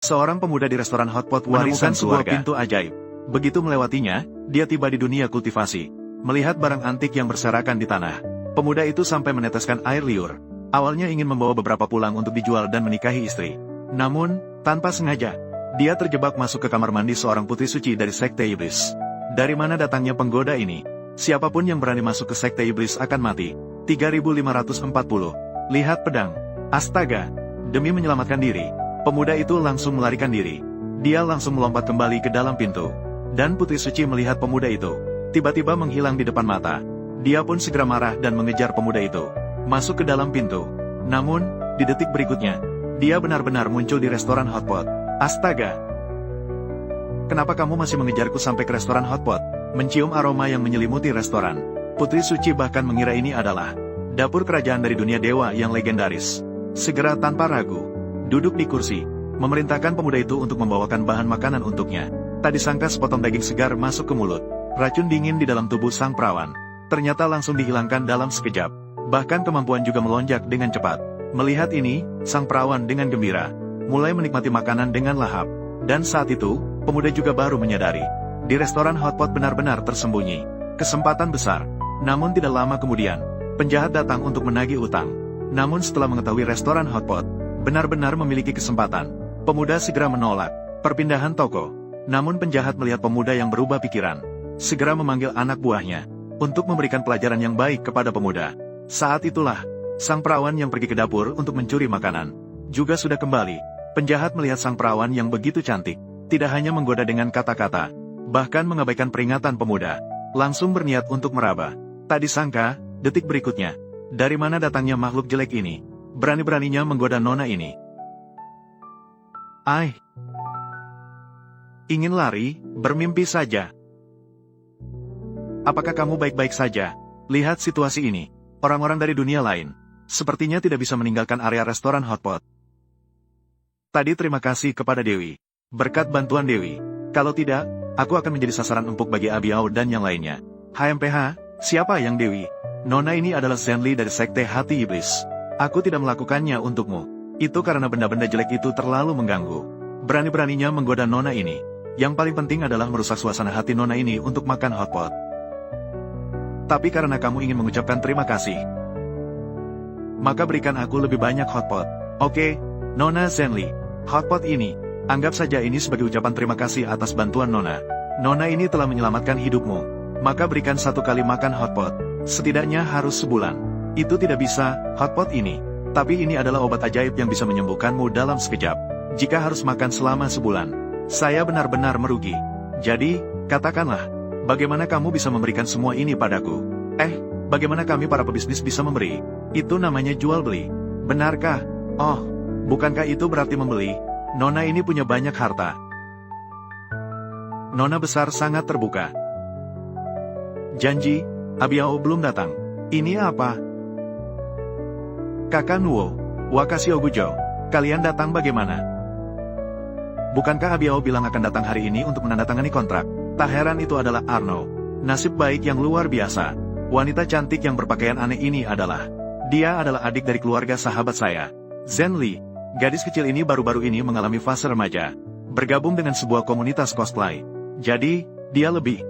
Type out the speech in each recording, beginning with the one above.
Seorang pemuda di restoran hotpot warisan sebuah pintu ajaib. Begitu melewatinya, dia tiba di dunia kultivasi. Melihat barang antik yang berserakan di tanah, pemuda itu sampai meneteskan air liur. Awalnya ingin membawa beberapa pulang untuk dijual dan menikahi istri. Namun, tanpa sengaja, dia terjebak masuk ke kamar mandi seorang putri suci dari sekte iblis. Dari mana datangnya penggoda ini? Siapapun yang berani masuk ke sekte iblis akan mati. 3540. Lihat pedang. Astaga! Demi menyelamatkan diri, pemuda itu langsung melarikan diri. Dia langsung melompat kembali ke dalam pintu. Dan putri suci melihat pemuda itu tiba-tiba menghilang di depan mata. Dia pun segera marah dan mengejar pemuda itu masuk ke dalam pintu. Namun, di detik berikutnya, dia benar-benar muncul di restoran hotpot. Astaga! Kenapa kamu masih mengejarku sampai ke restoran hotpot? Mencium aroma yang menyelimuti restoran, putri suci bahkan mengira ini adalah dapur kerajaan dari dunia dewa yang legendaris. Segera tanpa ragu, duduk di kursi, memerintahkan pemuda itu untuk membawakan bahan makanan untuknya. Tak disangka sepotong daging segar masuk ke mulut. Racun dingin di dalam tubuh sang perawan ternyata langsung dihilangkan dalam sekejap. Bahkan kemampuan juga melonjak dengan cepat. Melihat ini, sang perawan dengan gembira mulai menikmati makanan dengan lahap. Dan saat itu, pemuda juga baru menyadari, di restoran hotpot benar-benar tersembunyi kesempatan besar. Namun tidak lama kemudian, penjahat datang untuk menagih utang. Namun setelah mengetahui restoran hotpot benar-benar memiliki kesempatan, pemuda segera menolak perpindahan toko. Namun penjahat melihat pemuda yang berubah pikiran, segera memanggil anak buahnya untuk memberikan pelajaran yang baik kepada pemuda. Saat itulah, sang perawan yang pergi ke dapur untuk mencuri makanan juga sudah kembali. Penjahat melihat sang perawan yang begitu cantik, tidak hanya menggoda dengan kata-kata, bahkan mengabaikan peringatan pemuda, langsung berniat untuk meraba. Tak disangka, detik berikutnya, dari mana datangnya makhluk jelek ini? Berani-beraninya menggoda nona ini. Ingin lari, bermimpi saja. Apakah kamu baik-baik saja? Lihat situasi ini. Orang-orang dari dunia lain sepertinya tidak bisa meninggalkan area restoran hotpot. Tadi terima kasih kepada Dewi. Berkat bantuan Dewi. Kalau tidak, aku akan menjadi sasaran empuk bagi Abiao dan yang lainnya. HMPH, siapa yang Dewi? Nona ini adalah Zenli dari sekte hati iblis. Aku tidak melakukannya untukmu. Itu karena benda-benda jelek itu terlalu mengganggu. Berani-beraninya menggoda nona ini. Yang paling penting adalah merusak suasana hati nona ini untuk makan hotpot. Tapi karena kamu ingin mengucapkan terima kasih, maka berikan aku lebih banyak hotpot. Oke, Nona Zenli. Hotpot ini, anggap saja ini sebagai ucapan terima kasih atas bantuan Nona. Nona ini telah menyelamatkan hidupmu. Maka berikan 1 kali makan hotpot. Setidaknya harus sebulan. Itu tidak bisa, hotpot ini. Tapi ini adalah obat ajaib yang bisa menyembuhkanmu dalam sekejap. Jika harus makan selama sebulan, saya benar-benar merugi. Jadi, katakanlah, bagaimana kamu bisa memberikan semua ini padaku? Bagaimana kami para pebisnis bisa memberi? Itu namanya jual beli. Benarkah? Oh, bukankah itu berarti membeli? Nona ini punya banyak harta. Nona besar sangat terbuka. Janji, Abiao belum datang. Ini apa? Kakak Nuo, Wakashi Ogujo, kalian datang bagaimana? Bukankah Abiao bilang akan datang hari ini untuk menandatangani kontrak? Tak heran itu adalah Arno. Nasib baik yang luar biasa. Wanita cantik yang berpakaian aneh ini adalah, dia adalah adik dari keluarga sahabat saya, Zenli. Gadis kecil ini baru-baru ini mengalami fase remaja, bergabung dengan sebuah komunitas cosplay. Jadi, dia lebih.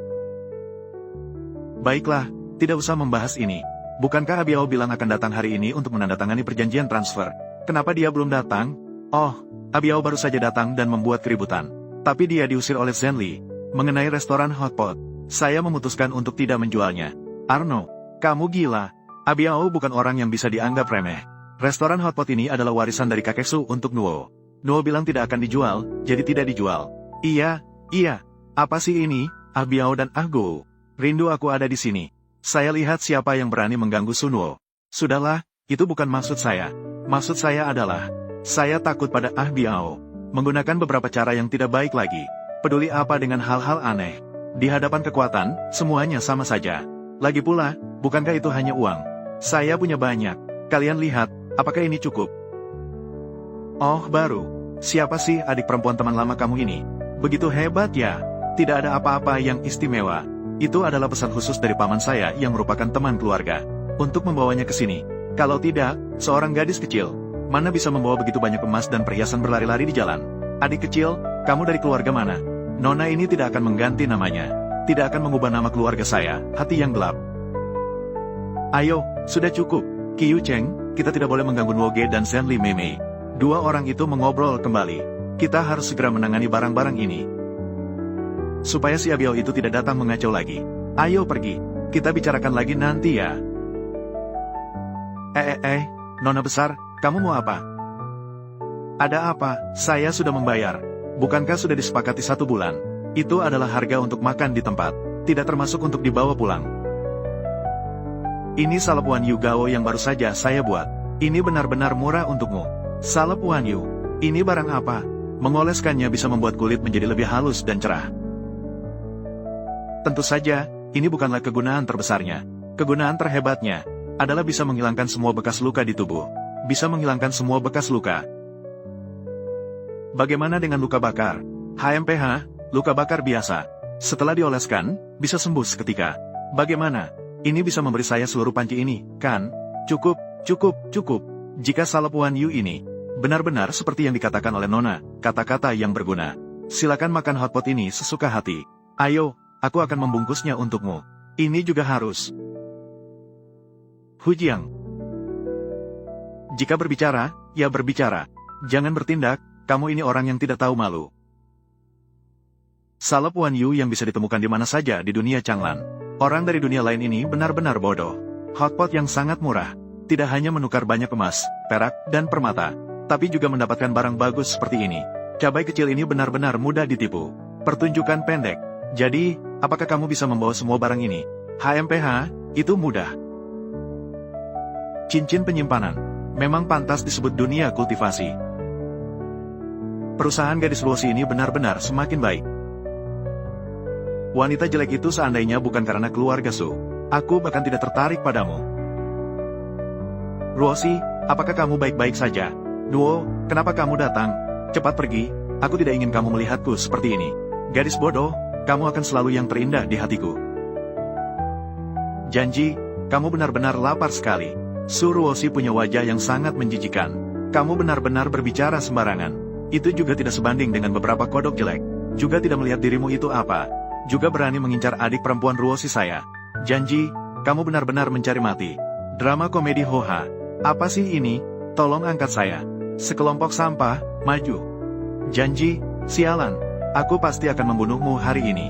Baiklah, tidak usah membahas ini. Bukankah Abiao bilang akan datang hari ini untuk menandatangani perjanjian transfer? Kenapa dia belum datang? Oh, Abiao baru saja datang dan membuat keributan. Tapi dia diusir oleh Zenli. Mengenai restoran hotpot, saya memutuskan untuk tidak menjualnya. Arno, kamu gila. Abiao bukan orang yang bisa dianggap remeh. Restoran hotpot ini adalah warisan dari kakekku untuk Nuo. Nuo bilang tidak akan dijual, jadi tidak dijual. Iya. Apa sih ini, Abiao dan Ahgo? Rindu aku ada di sini. Saya lihat siapa yang berani mengganggu Sunuo. Sudahlah, itu bukan maksud saya. Maksud saya adalah, saya takut pada Abiao. Menggunakan beberapa cara yang tidak baik lagi. Peduli apa dengan hal-hal aneh? Di hadapan kekuatan, semuanya sama saja. Lagi pula, bukankah itu hanya uang? Saya punya banyak. Kalian lihat, apakah ini cukup? Oh, baru. Siapa sih adik perempuan teman lama kamu ini? Begitu hebat ya? Tidak ada apa-apa yang istimewa. Itu adalah pesan khusus dari paman saya yang merupakan teman keluarga. Untuk membawanya ke sini. Kalau tidak, seorang gadis kecil, mana bisa membawa begitu banyak emas dan perhiasan berlari-lari di jalan? Adik kecil, kamu dari keluarga mana? Nona ini tidak akan mengganti namanya. Tidak akan mengubah nama keluarga saya, hati yang gelap. Ayo, sudah cukup. Qiu Cheng, kita tidak boleh mengganggu Nuoge dan Shen Li Meimei. Dua orang itu mengobrol kembali. Kita harus segera menangani barang-barang ini. Supaya si Abiao itu tidak datang mengacau lagi. Ayo pergi. Kita bicarakan lagi nanti ya. Nona besar, kamu mau apa? Ada apa? Saya sudah membayar. Bukankah sudah disepakati 1 bulan? Itu adalah harga untuk makan di tempat. Tidak termasuk untuk dibawa pulang. Ini salep Wan Yu Gao yang baru saja saya buat. Ini benar-benar murah untukmu. Salep Wan Yu. Ini barang apa? Mengoleskannya bisa membuat kulit menjadi lebih halus dan cerah. Tentu saja, ini bukanlah kegunaan terbesarnya. Kegunaan terhebatnya adalah bisa menghilangkan semua bekas luka di tubuh. Bisa menghilangkan semua bekas luka. Bagaimana dengan luka bakar? HMPH, luka bakar biasa. Setelah dioleskan, bisa sembuh seketika. Bagaimana? Ini bisa memberi saya seluruh panci ini, kan? Cukup. Jika salep Wan Yu ini benar-benar seperti yang dikatakan oleh Nona, kata-kata yang berguna. Silakan makan hotpot ini sesuka hati. Ayo, aku akan membungkusnya untukmu. Ini juga harus. Hujiang. Jika berbicara, ya berbicara. Jangan bertindak, kamu ini orang yang tidak tahu malu. Salep Wan Yu yang bisa ditemukan di mana saja di dunia Changlan. Orang dari dunia lain ini benar-benar bodoh. Hotpot yang sangat murah. Tidak hanya menukar banyak emas, perak, dan permata, tapi juga mendapatkan barang bagus seperti ini. Cabai kecil ini benar-benar mudah ditipu. Pertunjukan pendek. Jadi, apakah kamu bisa membawa semua barang ini? HMPH, itu mudah. Cincin penyimpanan. Memang pantas disebut dunia kultivasi. Perusahaan gadis Luosi ini benar-benar semakin baik. Wanita jelek itu seandainya bukan karena keluarga Su, aku bahkan tidak tertarik padamu. Luosi, apakah kamu baik-baik saja? Nuo, kenapa kamu datang? Cepat pergi, aku tidak ingin kamu melihatku seperti ini. Gadis bodoh, kamu akan selalu yang terindah di hatiku. Janji, kamu benar-benar lapar sekali. Su Ruosi punya wajah yang sangat menjijikan. Kamu benar-benar berbicara sembarangan. Itu juga tidak sebanding dengan beberapa kodok jelek. Juga tidak melihat dirimu itu apa. Juga berani mengincar adik perempuan Ruosi saya. Janji, kamu benar-benar mencari mati. Drama komedi Hoha. Apa sih ini? Tolong angkat saya. Sekelompok sampah, maju. Janji, sialan. Aku pasti akan membunuhmu hari ini.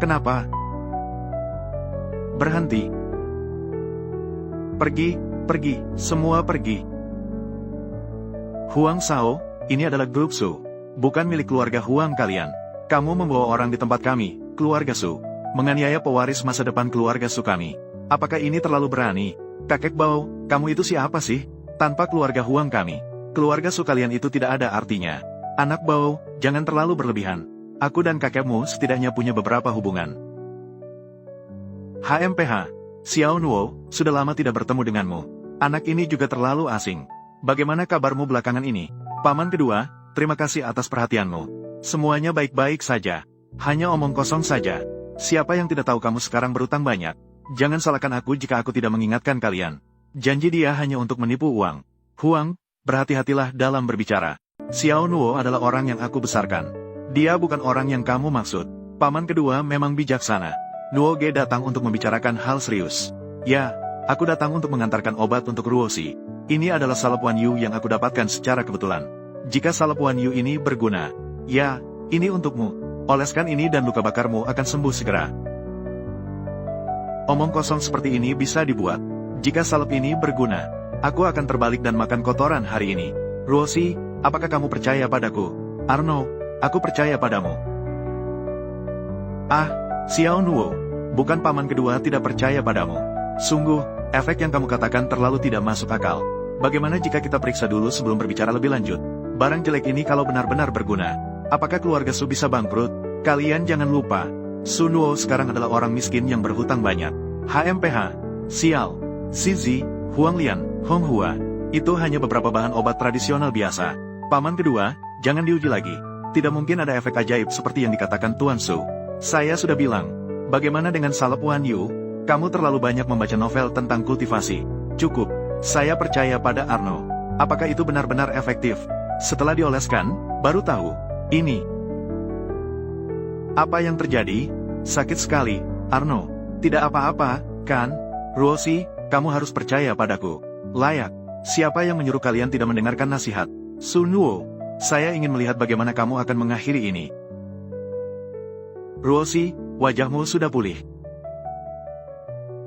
Kenapa? Berhenti. Pergi, semua pergi. Huang Shao, ini adalah grup Su. Bukan milik keluarga Huang kalian. Kamu membawa orang di tempat kami, keluarga Su. Menganiaya pewaris masa depan keluarga Su kami. Apakah ini terlalu berani? Kakek Bao, kamu itu siapa sih? Tanpa keluarga Huang kami, keluarga Su kalian itu tidak ada artinya. Anak Bao, jangan terlalu berlebihan. Aku dan kakekmu setidaknya punya beberapa hubungan. HMPH, Xiao Nuo, sudah lama tidak bertemu denganmu. Anak ini juga terlalu asing. Bagaimana kabarmu belakangan ini? Paman kedua, terima kasih atas perhatianmu. Semuanya baik-baik saja. Hanya omong kosong saja. Siapa yang tidak tahu kamu sekarang berutang banyak? Jangan salahkan aku jika aku tidak mengingatkan kalian. Janji dia hanya untuk menipu uang. Huang, berhati-hatilah dalam berbicara. Xiao Nuo adalah orang yang aku besarkan. Dia bukan orang yang kamu maksud. Paman kedua memang bijaksana. Nuo Ge datang untuk membicarakan hal serius. Ya, aku datang untuk mengantarkan obat untuk Ruosi. Ini adalah salep Wan Yu yang aku dapatkan secara kebetulan. Jika salep Wan Yu ini berguna, ya, ini untukmu. Oleskan ini dan luka bakarmu akan sembuh segera. Omong kosong seperti ini bisa dibuat. Jika salep ini berguna, aku akan terbalik dan makan kotoran hari ini. Ruosi, apakah kamu percaya padaku? Arno, aku percaya padamu. Ah, Xiao Nuo, bukan paman kedua tidak percaya padamu. Sungguh, efek yang kamu katakan terlalu tidak masuk akal. Bagaimana jika kita periksa dulu sebelum berbicara lebih lanjut? Barang jelek ini kalau benar-benar berguna, apakah keluarga Su bisa bangkrut? Kalian jangan lupa, Su Nuo sekarang adalah orang miskin yang berhutang banyak. HMPH, Xiao, Zizi, Huang Lian, Hong Hua, itu hanya beberapa bahan obat tradisional biasa. Paman kedua, jangan diuji lagi. Tidak mungkin ada efek ajaib seperti yang dikatakan Tuan Su. Saya sudah bilang, bagaimana dengan salep Wan Yu? Kamu terlalu banyak membaca novel tentang kultivasi. Cukup, saya percaya pada Arno. Apakah itu benar-benar efektif? Setelah dioleskan, baru tahu. Ini. Apa yang terjadi? Sakit sekali, Arno. Tidak apa-apa, kan? Ruoshi, kamu harus percaya padaku. Layak. Siapa yang menyuruh kalian tidak mendengarkan nasihat? Sunwo, saya ingin melihat bagaimana kamu akan mengakhiri ini. Ruoshi, wajahmu sudah pulih.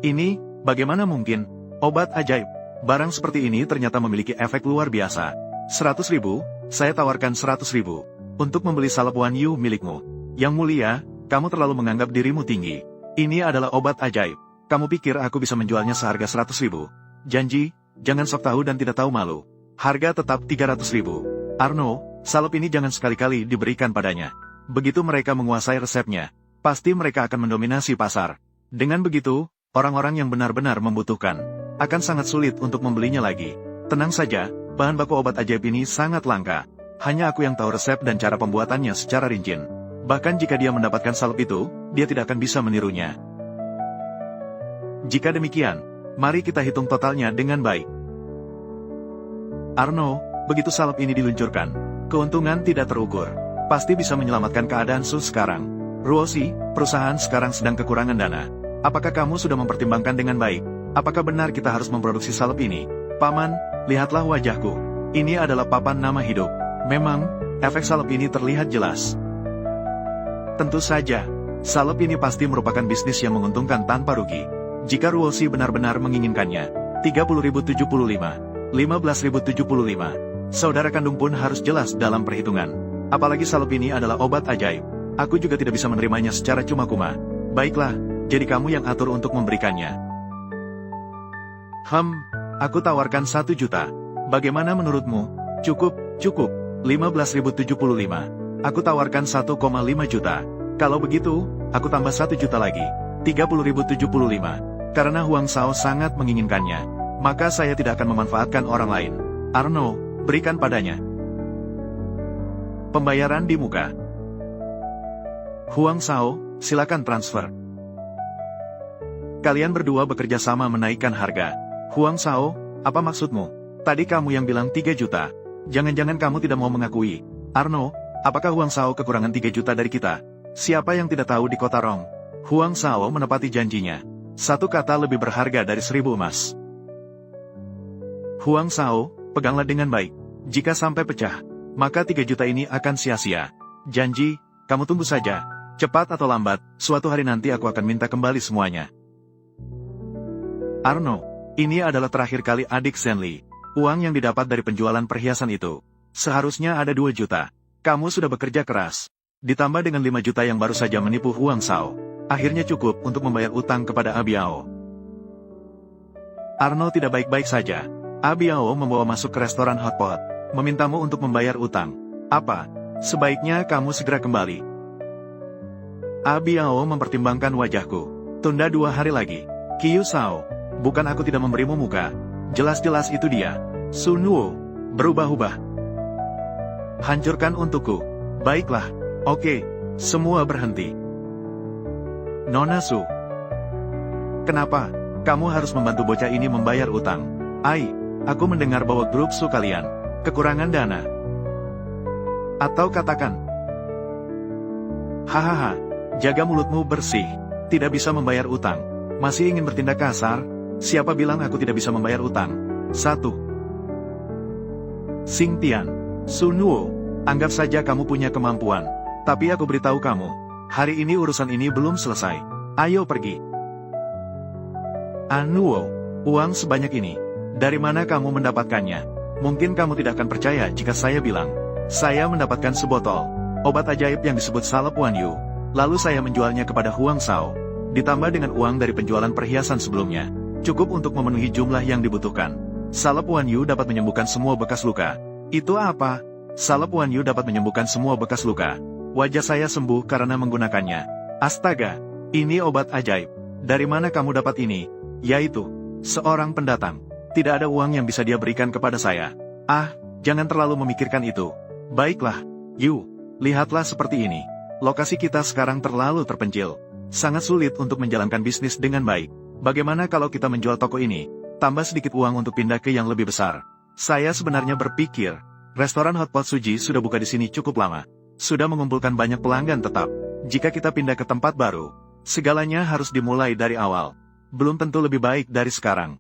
Ini, bagaimana mungkin? Obat ajaib. Barang seperti ini ternyata memiliki efek luar biasa. 100.000, saya tawarkan 100.000. Untuk membeli salep Wan Yu milikmu. Yang mulia, kamu terlalu menganggap dirimu tinggi. Ini adalah obat ajaib. Kamu pikir aku bisa menjualnya seharga 100.000? Janji, jangan sok tahu dan tidak tahu malu. Harga tetap 300.000. Arno, salep ini jangan sekali-kali diberikan padanya. Begitu mereka menguasai resepnya, pasti mereka akan mendominasi pasar. Dengan begitu, orang-orang yang benar-benar membutuhkan akan sangat sulit untuk membelinya lagi. Tenang saja, bahan baku obat ajaib ini sangat langka. Hanya aku yang tahu resep dan cara pembuatannya secara rinci. Bahkan jika dia mendapatkan salep itu, dia tidak akan bisa menirunya. Jika demikian, mari kita hitung totalnya dengan baik. Arno, begitu salep ini diluncurkan, keuntungan tidak terukur. Pasti bisa menyelamatkan keadaan Su sekarang. Ruoshi, perusahaan sekarang sedang kekurangan dana. Apakah kamu sudah mempertimbangkan dengan baik? Apakah benar kita harus memproduksi salep ini? Paman, lihatlah wajahku. Ini adalah papan nama hidup. Memang, efek salep ini terlihat jelas. Tentu saja, salep ini pasti merupakan bisnis yang menguntungkan tanpa rugi. Jika Ruoshi benar-benar menginginkannya, 30.075, 15.075. Saudara kandung pun harus jelas dalam perhitungan. Apalagi salep ini adalah obat ajaib. Aku juga tidak bisa menerimanya secara cuma-cuma. Baiklah, jadi kamu yang atur untuk memberikannya. Aku tawarkan 1 juta. Bagaimana menurutmu? Cukup. 15.075. Aku tawarkan 1,5 juta. Kalau begitu, aku tambah 1 juta lagi. 30.075. Karena Huang Shao sangat menginginkannya, maka saya tidak akan memanfaatkan orang lain. Arno, berikan padanya. Pembayaran di muka. Huang Shao, silakan transfer. Kalian berdua bekerja sama menaikkan harga. Huang Shao, apa maksudmu? Tadi kamu yang bilang 3 juta. Jangan-jangan kamu tidak mau mengakui. Arno, apakah Huang Shao kekurangan 3 juta dari kita? Siapa yang tidak tahu di kota Rong? Huang Shao menepati janjinya. 1 kata lebih berharga dari 1.000 emas. Huang Shao, peganglah dengan baik. Jika sampai pecah, maka 3 juta ini akan sia-sia. Janji, kamu tunggu saja. Cepat atau lambat, suatu hari nanti aku akan minta kembali semuanya. Arno, ini adalah terakhir kali adik Zenli. Uang yang didapat dari penjualan perhiasan itu seharusnya ada 2 juta. Kamu sudah bekerja keras. Ditambah dengan 5 juta yang baru saja menipu Huang Shao. Akhirnya cukup untuk membayar utang kepada Abiao. Arno tidak baik-baik saja. Abiao membawa masuk ke restoran hotpot, memintamu untuk membayar utang. Apa? Sebaiknya kamu segera kembali. Abiao mempertimbangkan wajahku. Tunda 2 hari lagi. Qiu Shao, bukan aku tidak memberimu muka. Jelas-jelas itu dia. Sunwo, berubah-ubah. Hancurkan untukku. Baiklah. Oke, semua berhenti. Nona Su. Kenapa? Kamu harus membantu bocah ini membayar utang. Aku mendengar bahwa grup Su kalian kekurangan dana. Atau katakan, hahaha, jaga mulutmu bersih. Tidak bisa membayar utang. Masih ingin bertindak kasar? Siapa bilang aku tidak bisa membayar utang? 1. Xing Tian, Sunwo, anggap saja kamu punya kemampuan. Tapi aku beritahu kamu, hari ini urusan ini belum selesai. Ayo pergi. Anuo, uang sebanyak ini. Dari mana kamu mendapatkannya? Mungkin kamu tidak akan percaya jika saya bilang, saya mendapatkan sebotol obat ajaib yang disebut salep Wan Yu. Lalu saya menjualnya kepada Huang Shao. Ditambah dengan uang dari penjualan perhiasan sebelumnya. Cukup untuk memenuhi jumlah yang dibutuhkan. Salep Wan Yu dapat menyembuhkan semua bekas luka. Itu apa? Salep Wan Yu dapat menyembuhkan semua bekas luka. Wajah saya sembuh karena menggunakannya. Astaga, ini obat ajaib. Dari mana kamu dapat ini? Yaitu seorang pendatang. Tidak ada uang yang bisa dia berikan kepada saya. Jangan terlalu memikirkan itu. Baiklah, Yu, lihatlah seperti ini. Lokasi kita sekarang terlalu terpencil. Sangat sulit untuk menjalankan bisnis dengan baik. Bagaimana kalau kita menjual toko ini? Tambah sedikit uang untuk pindah ke yang lebih besar. Saya sebenarnya berpikir, Restoran Hotpot Suji sudah buka di sini cukup lama. Sudah mengumpulkan banyak pelanggan tetap. Jika kita pindah ke tempat baru, segalanya harus dimulai dari awal. Belum tentu lebih baik dari sekarang.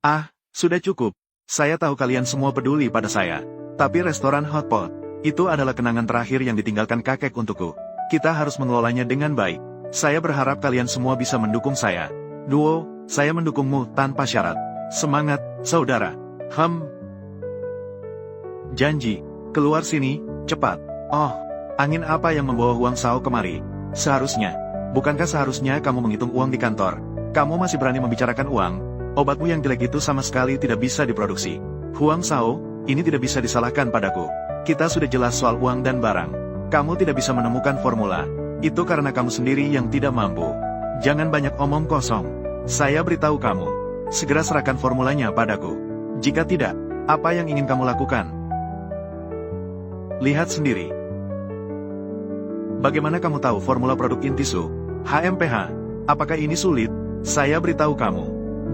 Ah, sudah cukup. Saya tahu kalian semua peduli pada saya. Tapi restoran Hotpot, itu adalah kenangan terakhir yang ditinggalkan kakek untukku. Kita harus mengelolanya dengan baik. Saya berharap kalian semua bisa mendukung saya. Duo, saya mendukungmu tanpa syarat. Semangat, saudara. Janji, keluar sini, cepat. Oh, angin apa yang membawa Huang Shao kemari? Bukankah seharusnya kamu menghitung uang di kantor? Kamu masih berani membicarakan uang? Obatmu yang jelek itu sama sekali tidak bisa diproduksi. Huang Shao, ini tidak bisa disalahkan padaku. Kita sudah jelas soal uang dan barang. Kamu tidak bisa menemukan formula. Itu karena kamu sendiri yang tidak mampu. Jangan banyak omong kosong. Saya beritahu kamu. Segera serahkan formulanya padaku. Jika tidak, apa yang ingin kamu lakukan? Lihat sendiri. Bagaimana kamu tahu formula produk Intisu? HMPH. Apakah ini sulit? Saya beritahu kamu.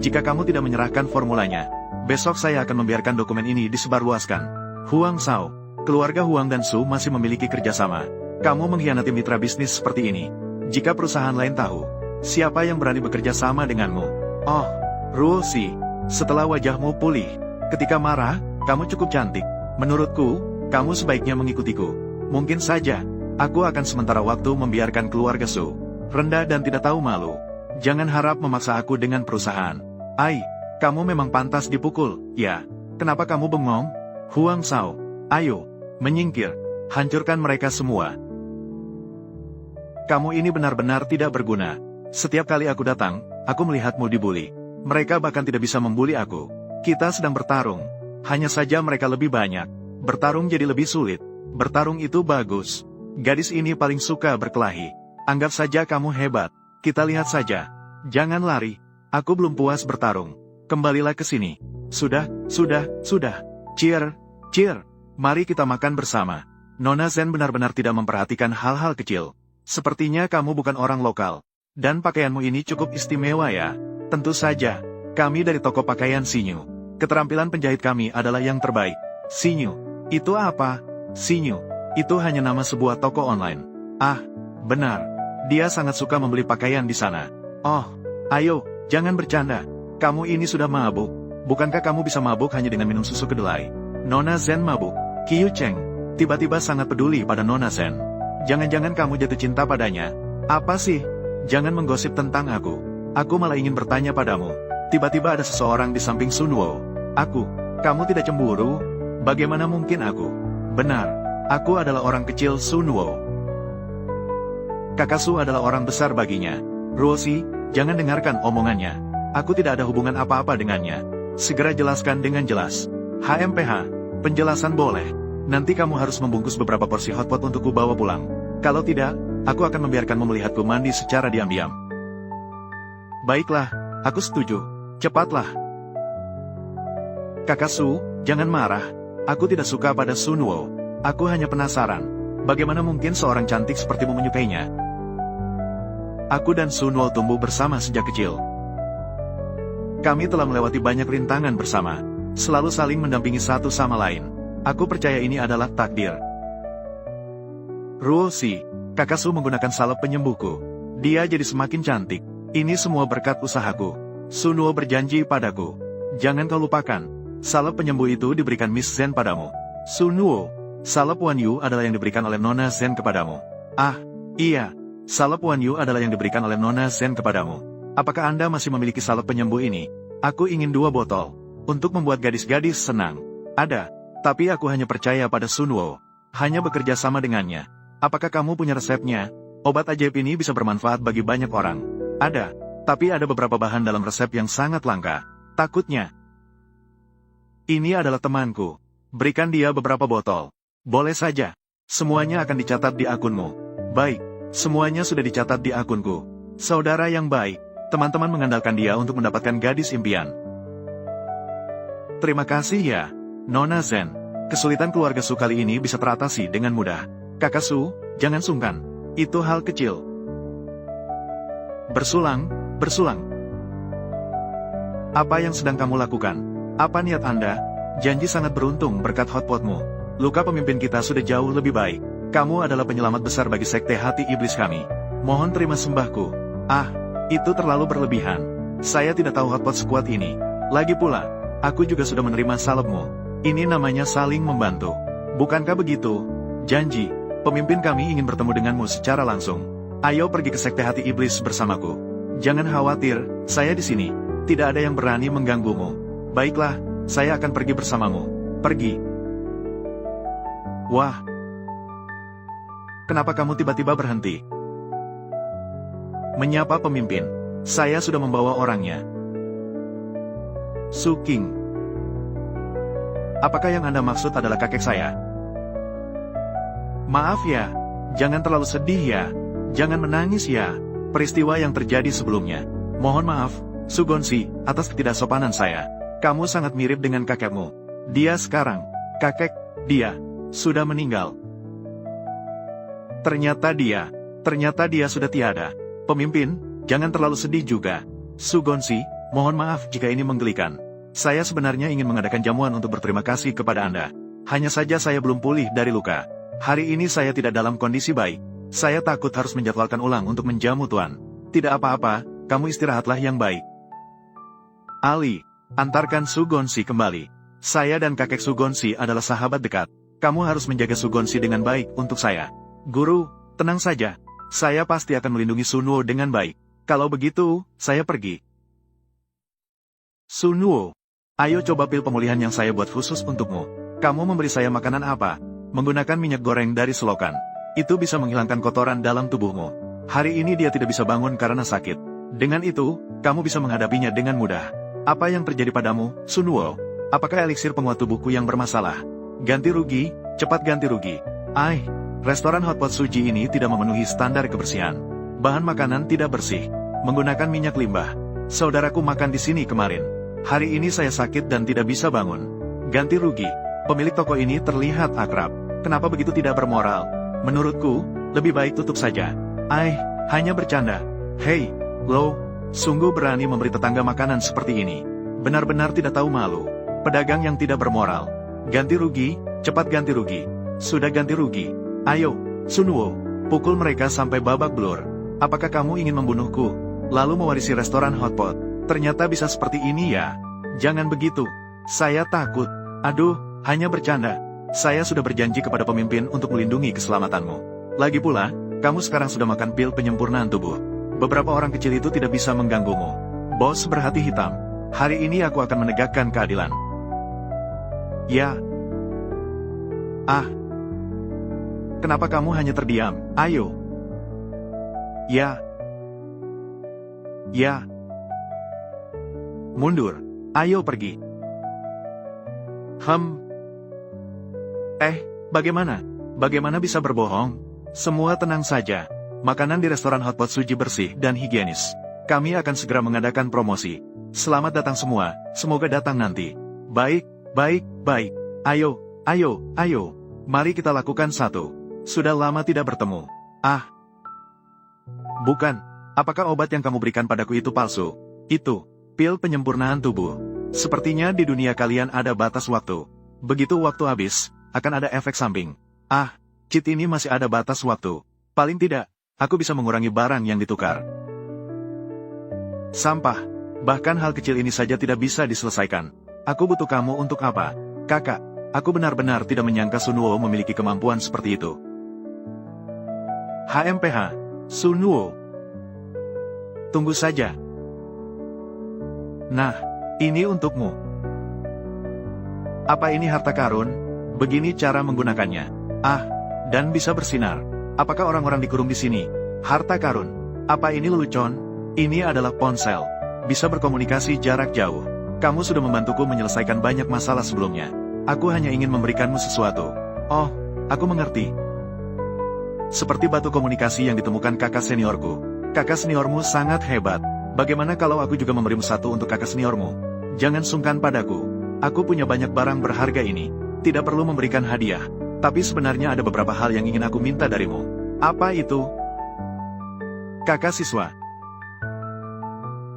Jika kamu tidak menyerahkan formulanya, besok saya akan membiarkan dokumen ini disebarluaskan. Huang Shao, keluarga Huang dan Su masih memiliki kerjasama. Kamu mengkhianati mitra bisnis seperti ini. Jika perusahaan lain tahu, siapa yang berani bekerja sama denganmu? Oh, Ruo Si, setelah wajahmu pulih, ketika marah, kamu cukup cantik. Menurutku, kamu sebaiknya mengikutiku. Mungkin saja, aku akan sementara waktu membiarkan keluarga Su rendah dan tidak tahu malu. Jangan harap memaksa aku dengan perusahaan. Ai, kamu memang pantas dipukul, ya. Kenapa kamu bengong? Huang Shao, ayo, menyingkir. Hancurkan mereka semua. Kamu ini benar-benar tidak berguna. Setiap kali aku datang, aku melihatmu dibuli. Mereka bahkan tidak bisa membuli aku. Kita sedang bertarung. Hanya saja mereka lebih banyak. Bertarung jadi lebih sulit. Bertarung itu bagus. Gadis ini paling suka berkelahi. Anggap saja kamu hebat. Kita lihat saja. Jangan lari. Aku belum puas bertarung. Kembalilah ke sini. Sudah. Cheer. Mari kita makan bersama. Nona Zen benar-benar tidak memperhatikan hal-hal kecil. Sepertinya kamu bukan orang lokal. Dan pakaianmu ini cukup istimewa ya. Tentu saja. Kami dari toko pakaian Sinyu. Keterampilan penjahit kami adalah yang terbaik. Sinyu. Itu apa? Sinyu. Itu hanya nama sebuah toko online. Ah, benar. Dia sangat suka membeli pakaian di sana. Oh, ayo, jangan bercanda. Kamu ini sudah mabuk. Bukankah kamu bisa mabuk hanya dengan minum susu kedelai? Nona Zen mabuk. Qiu Cheng tiba-tiba sangat peduli pada Nona Zen. Jangan-jangan kamu jatuh cinta padanya? Apa sih? Jangan menggosip tentang aku. Aku malah ingin bertanya padamu. Tiba-tiba ada seseorang di samping Sunwo. Kamu tidak cemburu? Bagaimana mungkin aku? Benar, aku adalah orang kecil Sunwo. Kakak Su adalah orang besar baginya. Ruosi, jangan dengarkan omongannya. Aku tidak ada hubungan apa-apa dengannya. Segera jelaskan dengan jelas. HMPH, penjelasan boleh. Nanti kamu harus membungkus beberapa porsi hotpot untukku bawa pulang. Kalau tidak, aku akan membiarkanmu melihatku mandi secara diam-diam. Baiklah, aku setuju. Cepatlah. Kakak Su, jangan marah. Aku tidak suka pada Sunwo. Aku hanya penasaran. Bagaimana mungkin seorang cantik sepertimu menyukainya? Aku dan Sunwo tumbuh bersama sejak kecil. Kami telah melewati banyak rintangan bersama. Selalu saling mendampingi satu sama lain. Aku percaya ini adalah takdir. Ruosi, kakak Su menggunakan salep penyembuhku. Dia jadi semakin cantik. Ini semua berkat usahaku. Sunwo berjanji padaku. Jangan kau lupakan. Salep penyembuh itu diberikan Miss Zen padamu. Sunwo, salep Wan Yu adalah yang diberikan oleh Nona Zen kepadamu. Ah, iya. Salep Wan Yu adalah yang diberikan oleh Nona Zen kepadamu. Apakah Anda masih memiliki salep penyembuh ini? Aku ingin 2 botol. Untuk membuat gadis-gadis senang. Ada. Tapi aku hanya percaya pada Sunwo. Hanya bekerja sama dengannya. Apakah kamu punya resepnya? Obat ajaib ini bisa bermanfaat bagi banyak orang. Ada. Tapi ada beberapa bahan dalam resep yang sangat langka. Takutnya. Ini adalah temanku. Berikan dia beberapa botol. Boleh saja. Semuanya akan dicatat di akunmu. Baik. Semuanya sudah dicatat di akunku. Saudara yang baik. Teman-teman mengandalkan dia untuk mendapatkan gadis impian. Terima kasih ya, Nona Zen. Kesulitan keluarga Su kali ini bisa teratasi dengan mudah. Kakak Su, jangan sungkan. Itu hal kecil. Bersulang. Apa yang sedang kamu lakukan? Apa niat Anda? Janji sangat beruntung berkat hotpotmu. Luka pemimpin kita sudah jauh lebih baik. Kamu adalah penyelamat besar bagi sekte hati iblis kami. Mohon terima sembahku. Ah, itu terlalu berlebihan. Saya tidak tahu hotpot sekuat ini. Lagi pula, aku juga sudah menerima salebmu. Ini namanya saling membantu. Bukankah begitu? Janji, pemimpin kami ingin bertemu denganmu secara langsung. Ayo pergi ke sekte hati iblis bersamaku. Jangan khawatir, saya di sini. Tidak ada yang berani mengganggumu. Baiklah, saya akan pergi bersamamu. Pergi. Wah. Kenapa kamu tiba-tiba berhenti? Menyapa pemimpin. Saya sudah membawa orangnya. Su King. Apakah yang Anda maksud adalah kakek saya? Maaf ya. Jangan terlalu sedih ya. Jangan menangis ya. Peristiwa yang terjadi sebelumnya. Mohon maaf, Sugonsi, atas ketidaksopanan saya. Kamu sangat mirip dengan kakekmu. Dia sekarang, dia, sudah meninggal. Ternyata dia sudah tiada. Pemimpin, jangan terlalu sedih juga. Sugonsi, mohon maaf jika ini menggelikan. Saya sebenarnya ingin mengadakan jamuan untuk berterima kasih kepada Anda. Hanya saja saya belum pulih dari luka. Hari ini saya tidak dalam kondisi baik. Saya takut harus menjadwalkan ulang untuk menjamu Tuan. Tidak apa-apa, kamu istirahatlah yang baik. Ali, antarkan Sugonsi kembali. Saya dan kakek Sugonsi adalah sahabat dekat. Kamu harus menjaga Sugonsi dengan baik untuk saya. Guru, tenang saja. Saya pasti akan melindungi Sunwo dengan baik. Kalau begitu, saya pergi. Sunwo, ayo coba pil pemulihan yang saya buat khusus untukmu. Kamu memberi saya makanan apa? Menggunakan minyak goreng dari selokan. Itu bisa menghilangkan kotoran dalam tubuhmu. Hari ini dia tidak bisa bangun karena sakit. Dengan itu, kamu bisa menghadapinya dengan mudah. Apa yang terjadi padamu, Sunwo? Apakah eliksir penguat tubuhku yang bermasalah? Ganti rugi, cepat ganti rugi. Restoran hotpot Suji ini tidak memenuhi standar kebersihan. Bahan makanan tidak bersih. Menggunakan minyak limbah. Saudaraku makan di sini kemarin. Hari ini saya sakit dan tidak bisa bangun. Ganti rugi. Pemilik toko ini terlihat akrab. Kenapa begitu tidak bermoral? Menurutku, lebih baik tutup saja. Hanya bercanda. Hei, lo, sungguh berani memberi tetangga makanan seperti ini. Benar-benar tidak tahu malu. Pedagang yang tidak bermoral. Ganti rugi, cepat ganti rugi. Sudah ganti rugi. Ayo, Sunwo, pukul mereka sampai babak belur. Apakah kamu ingin membunuhku? Lalu mewarisi restoran hotpot. Ternyata bisa seperti ini ya. Jangan begitu. Saya takut. Aduh, hanya bercanda. Saya sudah berjanji kepada pemimpin untuk melindungi keselamatanmu. Lagi pula, kamu sekarang sudah makan pil penyempurnaan tubuh. Beberapa orang kecil itu tidak bisa mengganggumu. Bos berhati hitam. Hari ini aku akan menegakkan keadilan. Ya. Kenapa kamu hanya terdiam? Ayo. Ya. Mundur. Ayo pergi. Bagaimana? Bagaimana bisa berbohong? Semua tenang saja. Makanan di restoran hotpot Suji bersih dan higienis. Kami akan segera mengadakan promosi. Selamat datang semua, semoga datang nanti. Baik. Ayo. Mari kita lakukan satu. Sudah lama tidak bertemu. Bukan. Apakah obat yang kamu berikan padaku itu palsu? Itu, pil penyempurnaan tubuh. Sepertinya di dunia kalian ada batas waktu. Begitu waktu habis, akan ada efek samping. Cheat ini masih ada batas waktu. Paling tidak, aku bisa mengurangi barang yang ditukar. Sampah. Bahkan hal kecil ini saja tidak bisa diselesaikan. Aku butuh kamu untuk apa? Kakak, aku benar-benar tidak menyangka Sunwo memiliki kemampuan seperti itu. HMPH, Sunwo. Tunggu saja. Nah, ini untukmu. Apa ini harta karun? Begini cara menggunakannya. Dan bisa bersinar. Apakah orang-orang dikurung di sini? Harta karun. Apa ini lelucon? Ini adalah ponsel. Bisa berkomunikasi jarak jauh. Kamu sudah membantuku menyelesaikan banyak masalah sebelumnya. Aku hanya ingin memberikanmu sesuatu. Oh, aku mengerti. Seperti batu komunikasi yang ditemukan kakak seniorku. Kakak seniormu sangat hebat. Bagaimana kalau aku juga memberimu satu untuk kakak seniormu? Jangan sungkan padaku. Aku punya banyak barang berharga ini. Tidak perlu memberikan hadiah. Tapi sebenarnya ada beberapa hal yang ingin aku minta darimu. Apa itu? Kakak siswa.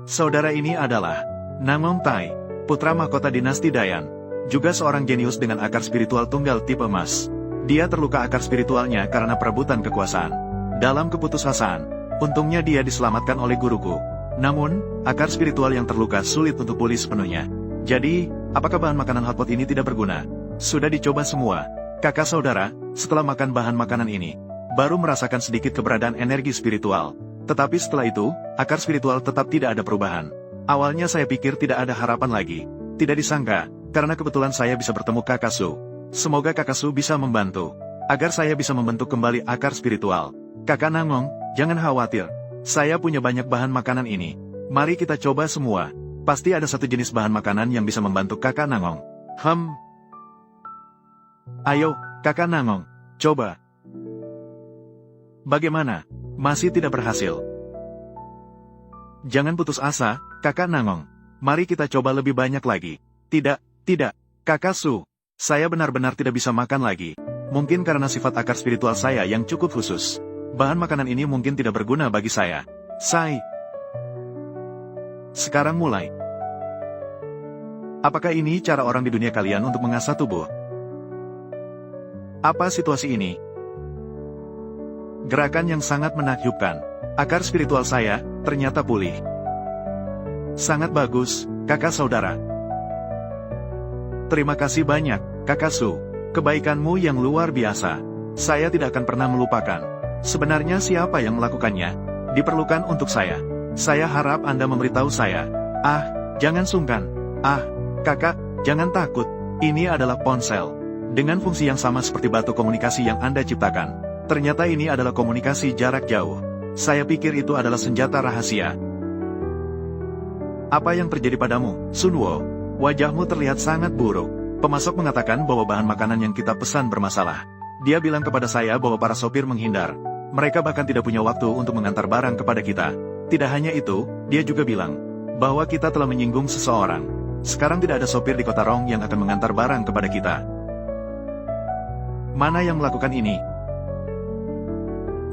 Saudara ini adalah Namong Tai, putra mahkota dinasti Dayan. juga seorang jenius dengan akar spiritual tunggal tipe emas. Dia terluka akar spiritualnya karena perebutan kekuasaan. Dalam keputusasaan, untungnya dia diselamatkan oleh guruku. Namun, akar spiritual yang terluka sulit untuk pulih sepenuhnya. Jadi, apakah bahan makanan hotpot ini tidak berguna? Sudah dicoba semua. Kakak saudara, setelah makan bahan makanan ini, baru merasakan sedikit keberadaan energi spiritual. Tetapi setelah itu, akar spiritual tetap tidak ada perubahan. Awalnya saya pikir tidak ada harapan lagi. Tidak disangka, karena kebetulan saya bisa bertemu Kakak Su. Semoga Kakak Su bisa membantu, agar saya bisa membentuk kembali akar spiritual. Kakak Nangong, jangan khawatir. Saya punya banyak bahan makanan ini. Mari kita coba semua. Pasti ada satu jenis bahan makanan yang bisa membantu Kakak Nangong. Ayo, Kakak Nangong, coba. Bagaimana? Masih tidak berhasil? Jangan putus asa, Kakak Nangong. Mari kita coba lebih banyak lagi. Tidak, Kakak Su. Saya benar-benar tidak bisa makan lagi. Mungkin karena sifat akar spiritual saya yang cukup khusus. Bahan makanan ini mungkin tidak berguna bagi saya. Sekarang mulai. Apakah ini cara orang di dunia kalian untuk mengasah tubuh? Apa situasi ini? Gerakan yang sangat menakjubkan. Akar spiritual saya ternyata pulih. Sangat bagus, kakak saudara. Terima kasih banyak, Kakak Su. Kebaikanmu yang luar biasa. Saya tidak akan pernah melupakan. Sebenarnya siapa yang melakukannya? Diperlukan untuk saya. Saya harap Anda memberitahu saya. Jangan sungkan. Kakak, jangan takut. Ini adalah ponsel. Dengan fungsi yang sama seperti batu komunikasi yang Anda ciptakan. Ternyata ini adalah komunikasi jarak jauh. Saya pikir itu adalah senjata rahasia. Apa yang terjadi padamu, Sunwo? Wajahmu terlihat sangat buruk. Pemasok mengatakan bahwa bahan makanan yang kita pesan bermasalah. Dia bilang kepada saya bahwa para sopir menghindar. Mereka bahkan tidak punya waktu untuk mengantar barang kepada kita. Tidak hanya itu, dia juga bilang bahwa kita telah menyinggung seseorang. Sekarang tidak ada sopir di kota Rong yang akan mengantar barang kepada kita. Mana yang melakukan ini?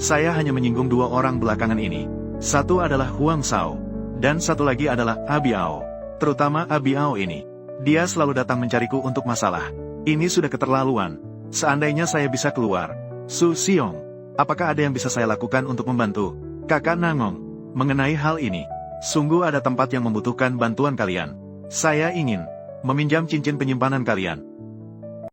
Saya hanya menyinggung dua orang belakangan ini. Satu adalah Huang Shao, dan satu lagi adalah Abiao. Terutama Abiao ini. Dia selalu datang mencariku untuk masalah. Ini sudah keterlaluan. Seandainya saya bisa keluar. Su Xiong, apakah ada yang bisa saya lakukan untuk membantu? Kakak Nangong, mengenai hal ini, sungguh ada tempat yang membutuhkan bantuan kalian. Saya ingin meminjam cincin penyimpanan kalian.